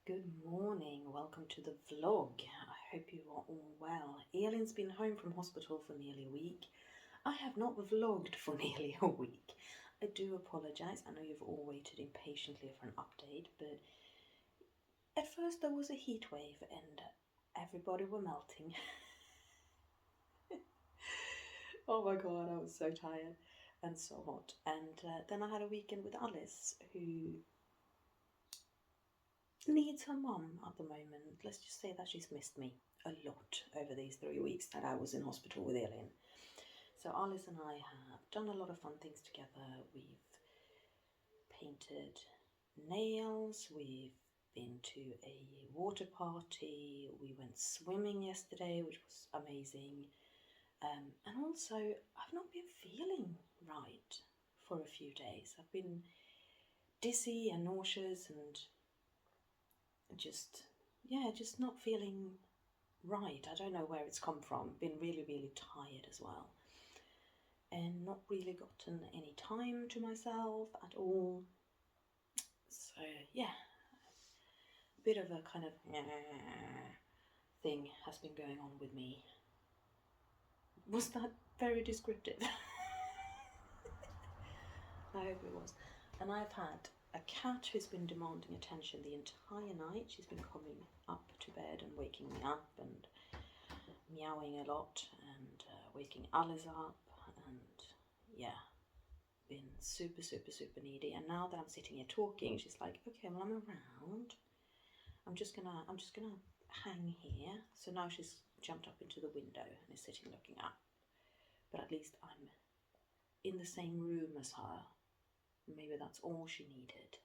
Good morning, welcome to the vlog. I hope you are all well. Elin's been home from hospital for nearly a week. I have not vlogged for nearly a week. I do apologise, I know you've all waited impatiently for an update, but at first there was a heat wave and everybody were melting. Oh my god, I was so tired and so hot. And then I had a weekend with Alice, who needs her mum at the moment. Let's just say that she's missed me a lot over these 3 weeks that I was in hospital with Elin. So Alice and I have done a lot of fun things together. We've painted nails, we've been to a water party, we went swimming yesterday, which was amazing. And also, I've not been feeling right for a few days. I've been dizzy and nauseous and just not feeling right. I don't know where it's come from. Been really, really tired as well. And not really gotten any time to myself at all. So yeah, a bit of a kind of thing has been going on with me. Was that very descriptive? I hope it was. And I've had a cat who's been demanding attention the entire night. She's been coming up to bed and waking me up and meowing a lot and waking Alice up, and yeah, been super needy. And now that I'm sitting here talking, she's like, okay, well, I'm around. I'm just gonna hang here. So now she's jumped up into the window and is sitting looking up. But at least I'm in the same room as her. Maybe that's all she needed.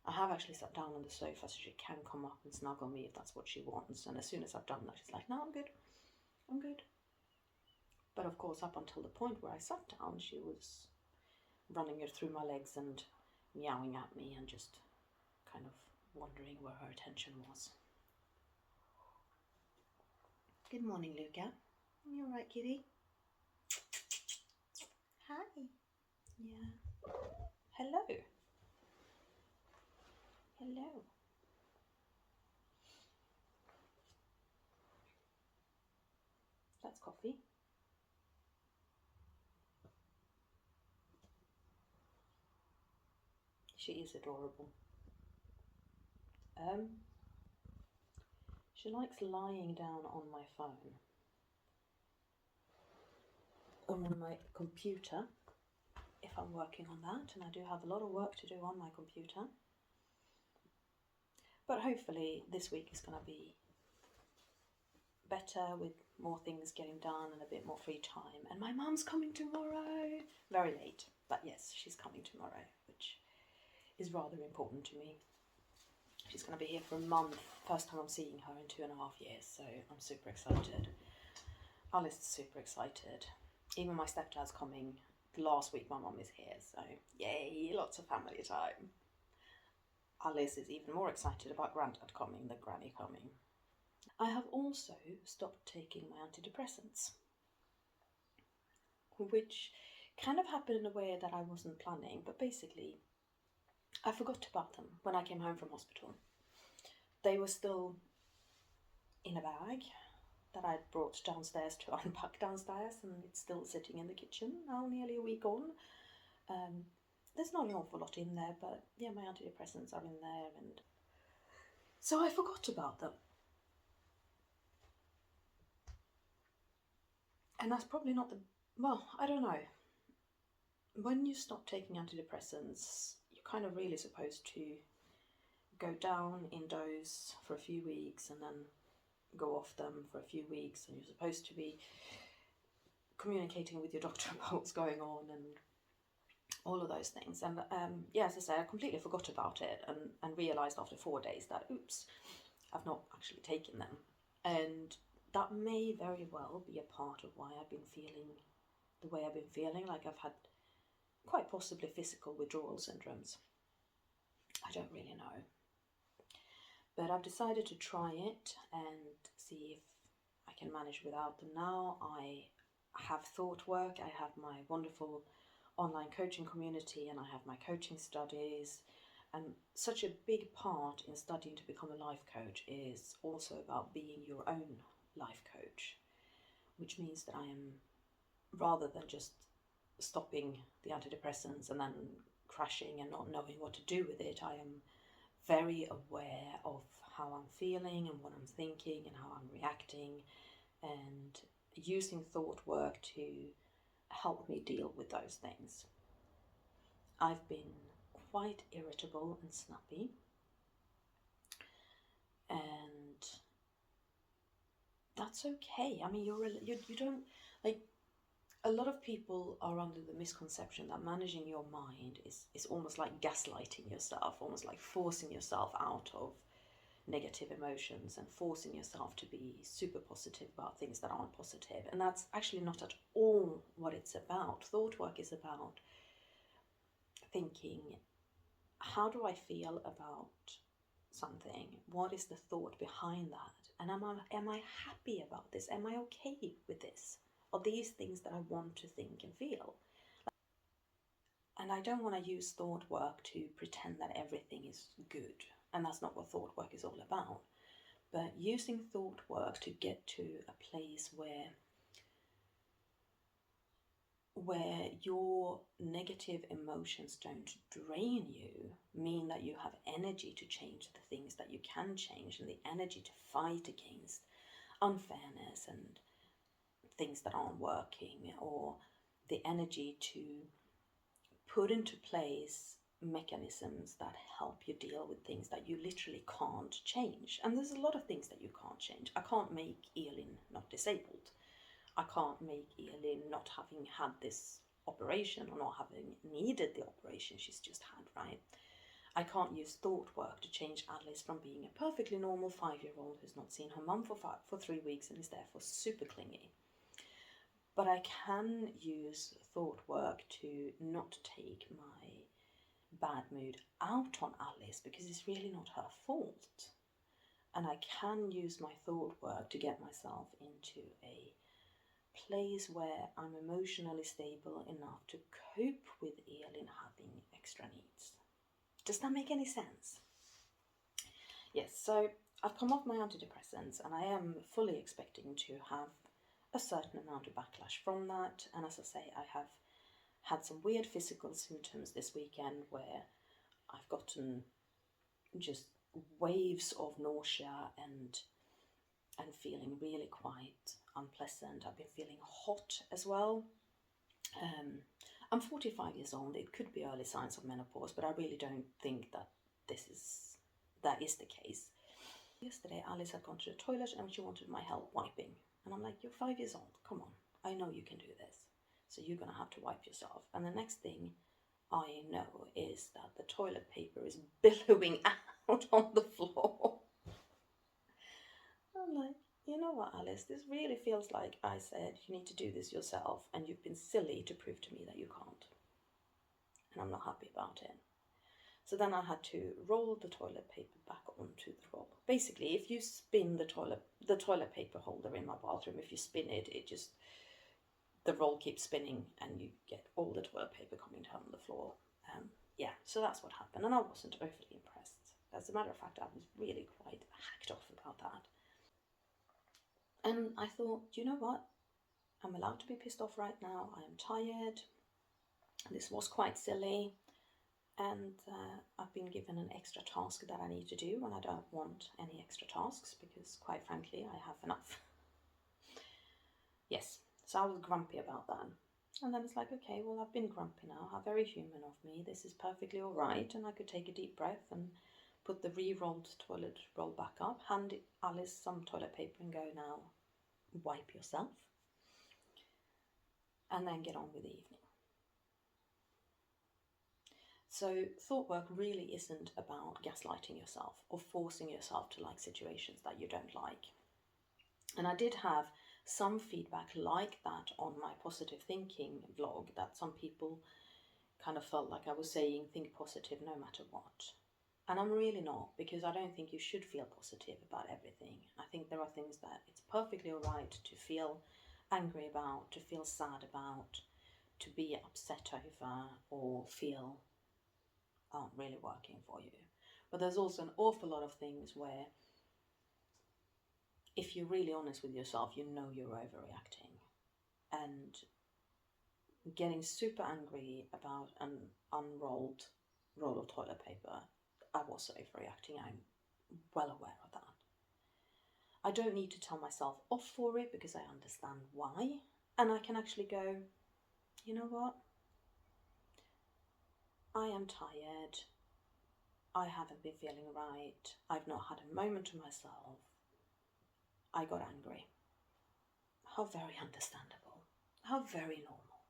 I have actually sat down on the sofa so she can come up and snuggle me if that's what she wants. And as soon as I've done that, she's like, no, I'm good. But of course, up until the point where I sat down, she was running it through my legs and meowing at me and just kind of wondering where her attention was. Good morning, Luca. You all right, kitty? Hi. Yeah. Hello. Hello. That's coffee. She is adorable. She likes lying down on my phone, or on my computer, if I'm working on that, and I do have a lot of work to do on my computer. But hopefully this week is going to be better, with more things getting done and a bit more free time. And my mum's coming tomorrow. Very late, but yes, she's coming tomorrow, which is rather important to me. She's going to be here for a month. First time I'm seeing her in 2.5 years, so I'm super excited. Alice is super excited. Even my stepdad's coming. Last week my mum is here, so yay, lots of family time. Alice is even more excited about granddad coming than granny coming. I have also stopped taking my antidepressants, which kind of happened in a way that I wasn't planning, but basically I forgot about them when I came home from hospital. They were still in a bag that I'd brought downstairs to unpack downstairs, and it's still sitting in the kitchen now, nearly a week on. There's not an awful lot in there, but yeah, my antidepressants are in there, and so I forgot about them. And that's probably not well, I don't know. When you stop taking antidepressants, you're kind of really supposed to go down in dose for a few weeks and then go off them for a few weeks, and you're supposed to be communicating with your doctor about what's going on and all of those things. And yeah, as I say, I completely forgot about it and realised after 4 days that, oops, I've not actually taken them. And that may very well be a part of why I've been feeling the way I've been feeling. Like I've had quite possibly physical withdrawal syndromes. I don't really know. But I've decided to try it and see if I can manage without them now. I have thoughtwork, I have my wonderful online coaching community, and I have my coaching studies. And such a big part in studying to become a life coach is also about being your own life coach, which means that I am, rather than just stopping the antidepressants and then crashing and not knowing what to do with it, I am very aware of how I'm feeling and what I'm thinking and how I'm reacting, and using thought work to help me deal with those things. I've been quite irritable and snappy, and that's okay. I mean, you don't, like, a lot of people are under the misconception that managing your mind is almost like gaslighting yourself, almost like forcing yourself out of negative emotions and forcing yourself to be super positive about things that aren't positive. And that's actually not at all what it's about. Thought work is about thinking, how do I feel about something? What is the thought behind that? And am I happy about this? Am I okay with this? Are these things that I want to think and feel? And I don't want to use thought work to pretend that everything is good. And that's not what thought work is all about. But using thought work to get to a place where your negative emotions don't drain you, mean that you have energy to change the things that you can change, and the energy to fight against unfairness and things that aren't working, or the energy to put into place mechanisms that help you deal with things that you literally can't change. And there's a lot of things that you can't change. I can't make Elin not disabled. I can't make Elin not having had this operation or not having needed the operation she's just had, right? I can't use thought work to change Alice from being a perfectly normal 5-year-old who's not seen her mum for 3 weeks and is therefore super clingy. But I can use thought work to not take my bad mood out on Alice, because it's really not her fault. And I can use my thought work to get myself into a place where I'm emotionally stable enough to cope with Elin having extra needs. Does that make any sense? Yes, so I've come off my antidepressants and I am fully expecting to have a certain amount of backlash from that. And as I say, I have had some weird physical symptoms this weekend where I've gotten just waves of nausea and feeling really quite unpleasant. I've been feeling hot as well. I'm 45 years old. It could be early signs of menopause, but I really don't think that that is the case. Yesterday, Alice had gone to the toilet and she wanted my help wiping. And I'm like, you're 5 years old. Come on. I know you can do this. So you're going to have to wipe yourself. And the next thing I know is that the toilet paper is billowing out on the floor. I'm like, you know what, Alice, this really feels like I said you need to do this yourself, and you've been silly to prove to me that you can't. And I'm not happy about it. So then I had to roll the toilet paper back onto the roll. Basically, if you spin the toilet paper holder in my bathroom, if you spin it, the roll keeps spinning and you get all the toilet paper coming down on the floor. Yeah, so that's what happened, and I wasn't overly impressed. As a matter of fact, I was really quite hacked off about that. And I thought, you know what? I'm allowed to be pissed off right now. I am tired. This was quite silly. And I've been given an extra task that I need to do, and I don't want any extra tasks because, quite frankly, I have enough. Yes, so I was grumpy about that. And then it's like, okay, well, I've been grumpy now. How very human of me. This is perfectly all right. And I could take a deep breath and put the re-rolled toilet roll back up, hand Alice some toilet paper and go, now wipe yourself. And then get on with the evening. So thought work really isn't about gaslighting yourself or forcing yourself to like situations that you don't like. And I did have some feedback like that on my positive thinking vlog, that some people kind of felt like I was saying think positive no matter what. And I'm really not, because I don't think you should feel positive about everything. I think there are things that it's perfectly all right to feel angry about, to feel sad about, to be upset over, or feel aren't really working for you. But there's also an awful lot of things where, if you're really honest with yourself, you know you're overreacting. And getting super angry about an unrolled roll of toilet paper, I was overreacting. I'm well aware of that. I don't need to tell myself off for it because I understand why. And I can actually go, you know what? I am tired. I haven't been feeling right. I've not had a moment to myself. I got angry. How very understandable. How very normal.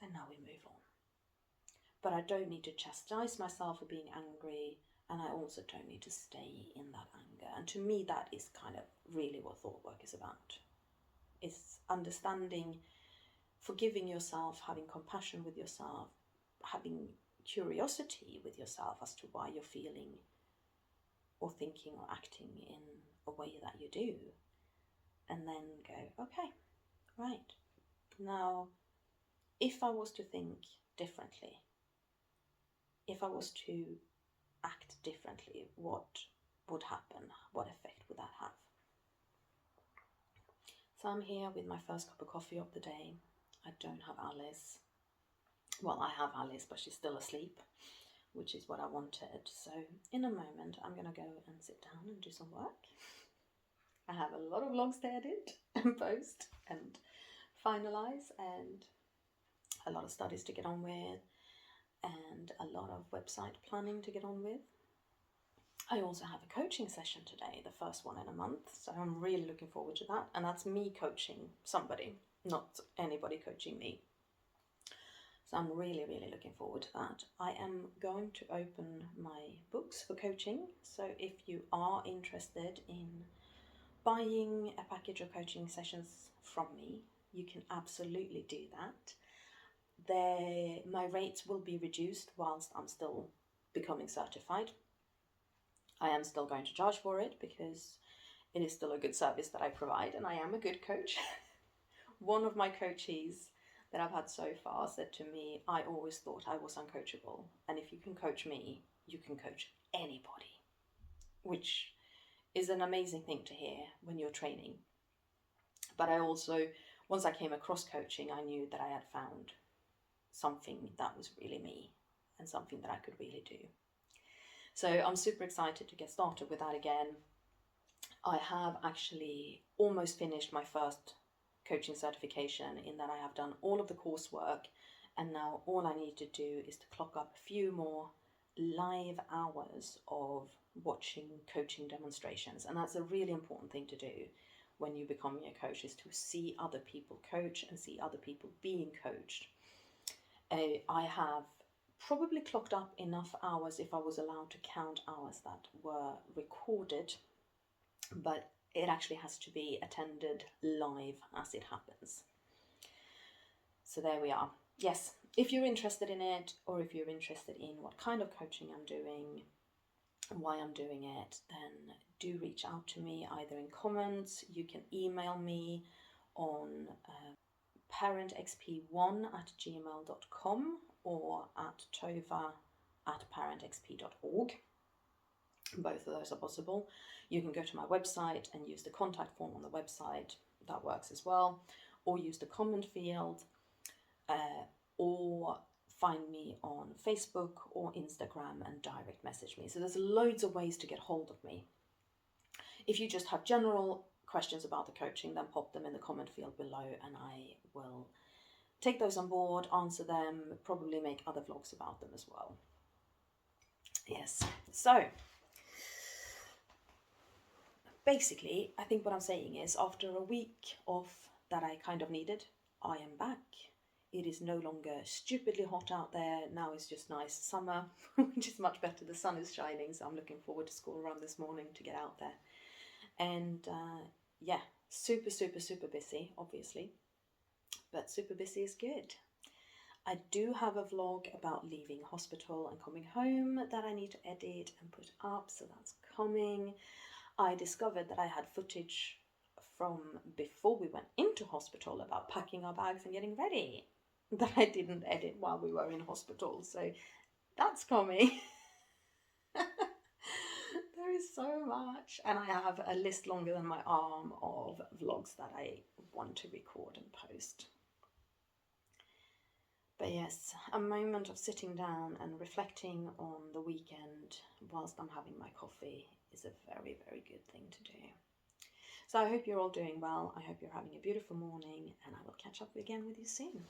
And now we move on. But I don't need to chastise myself for being angry, and I also don't need to stay in that anger. And to me, that is kind of really what thought work is about. It's understanding, forgiving yourself, having compassion with yourself, having curiosity with yourself as to why you're feeling or thinking or acting in a way that you do. And then go, okay, right. Now, if I was to think differently, if I was to act differently, what would happen? What effect would that have? So I'm here with my first cup of coffee of the day. I don't have Alice. Well, I have Alice, but she's still asleep, which is what I wanted. So in a moment, I'm going to go and sit down and do some work. I have a lot of vlogs to edit and post and finalize, and a lot of studies to get on with, and a lot of website planning to get on with. I also have a coaching session today, the first one in a month, so I'm really looking forward to that. And that's me coaching somebody, not anybody coaching me. So I'm really, really looking forward to that. I am going to open my books for coaching. So if you are interested in buying a package of coaching sessions from me, you can absolutely do that. My rates will be reduced whilst I'm still becoming certified. I am still going to charge for it because it is still a good service that I provide, and I am a good coach. One of my coachees that I've had so far said to me, I always thought I was uncoachable, and if you can coach me, you can coach anybody, which is an amazing thing to hear when you're training. But I also, once I came across coaching, I knew that I had found something that was really me and something that I could really do. So I'm super excited to get started with that again. I have actually almost finished my first coaching certification, in that I have done all of the coursework, and now all I need to do is to clock up a few more live hours of watching coaching demonstrations. And that's a really important thing to do when you're becoming a coach, is to see other people coach and see other people being coached. I have probably clocked up enough hours, if I was allowed to count hours that were recorded, but it actually has to be attended live as it happens. So there we are. Yes, if you're interested in it, or if you're interested in what kind of coaching I'm doing, why I'm doing it, then do reach out to me either in comments. You can email me on ParentXP1@gmail.com or at tova@parentxp.org. Both of those are possible. You can go to my website and use the contact form on the website. That works as well. Or use the comment field, or find me on Facebook or Instagram and direct message me. So there's loads of ways to get hold of me. If you just have general questions about the coaching, then pop them in the comment field below, and I will take those on board, answer them, probably make other vlogs about them as well. Yes, so basically, I think what I'm saying is, after a week off that I kind of needed, I am back. It is no longer stupidly hot out there. Now it's just nice summer, which is much better. The sun is shining, so I'm looking forward to school run this morning to get out there. And yeah, super, super, super busy, obviously. But super busy is good. I do have a vlog about leaving hospital and coming home that I need to edit and put up, so that's coming. I discovered that I had footage from before we went into hospital about packing our bags and getting ready that I didn't edit while we were in hospital. So That's coming. There is so much, and I have a list longer than my arm of vlogs that I want to record and post. But yes, a moment of sitting down and reflecting on the weekend whilst I'm having my coffee is a very, very good thing to do. So I hope you're all doing well. I hope you're having a beautiful morning, and I will catch up again with you soon.